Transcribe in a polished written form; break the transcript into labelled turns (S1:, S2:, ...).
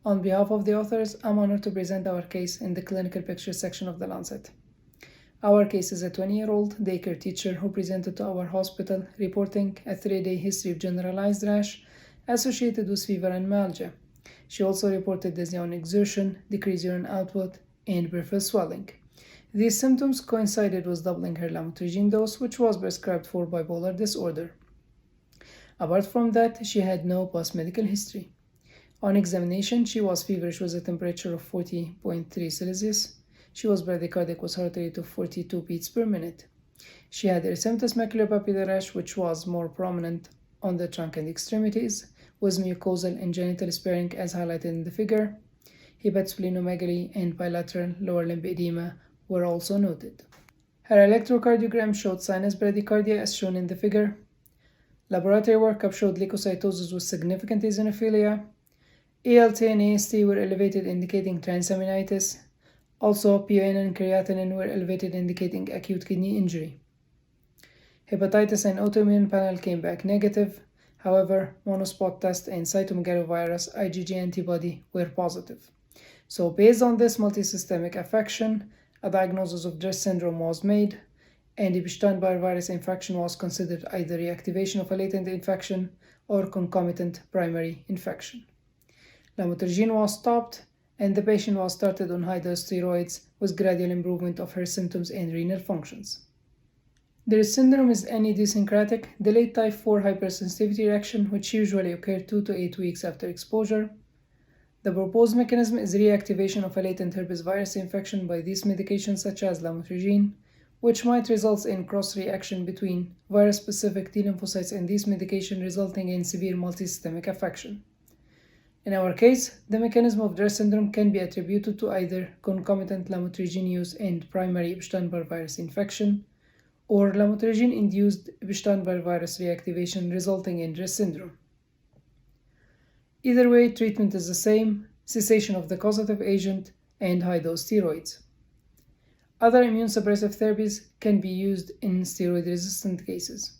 S1: On behalf of the authors, I'm honored to present our case in the clinical picture section of the Lancet. Our case is a 20-year-old daycare teacher who presented to our hospital reporting a 3-day history of generalized rash associated with fever and myalgia. She also reported dyspnea on exertion, decreased urine output, and peripheral swelling. These symptoms coincided with doubling her lamotrigine dose, which was prescribed for bipolar disorder. Apart from that, she had no past medical history. On examination, she was feverish with a temperature of 40.3 Celsius. She was bradycardic with heart rate of 42 beats per minute. She had erythematous maculopapular rash, which was more prominent on the trunk and extremities, with mucosal and genital sparing as highlighted in the figure. Hepatosplenomegaly and bilateral lower limb edema were also noted. Her electrocardiogram showed sinus bradycardia as shown in the figure. Laboratory workup showed leukocytosis with significant eosinophilia. ALT and AST were elevated, indicating transaminitis. Also, PON and creatinine were elevated, indicating acute kidney injury. Hepatitis and autoimmune panel came back negative. However, Monospot test and cytomegalovirus IgG antibody were positive. So based on this multisystemic affection, a diagnosis of Dress syndrome was made, and Ebstein-Barr virus infection was considered either reactivation of a latent infection or concomitant primary infection. Lamotrigine was stopped, and the patient was started on high-dose steroids with gradual improvement of her symptoms and renal functions. Dress syndrome is an idiosyncratic, delayed type 4 hypersensitivity reaction which usually occurs 2 to 8 weeks after exposure. The proposed mechanism is reactivation of a latent herpes virus infection by these medications such as lamotrigine, which might result in cross-reaction between virus-specific T lymphocytes and these medications, resulting in severe multisystemic affection. In our case, the mechanism of Dress syndrome can be attributed to either concomitant lamotrigine use and primary Ebstein-Barr virus infection, or lamotrigine-induced Ebstein-Barr virus reactivation resulting in Dress syndrome. Either way, treatment is the same: cessation of the causative agent and high-dose steroids. Other immune suppressive therapies can be used in steroid-resistant cases.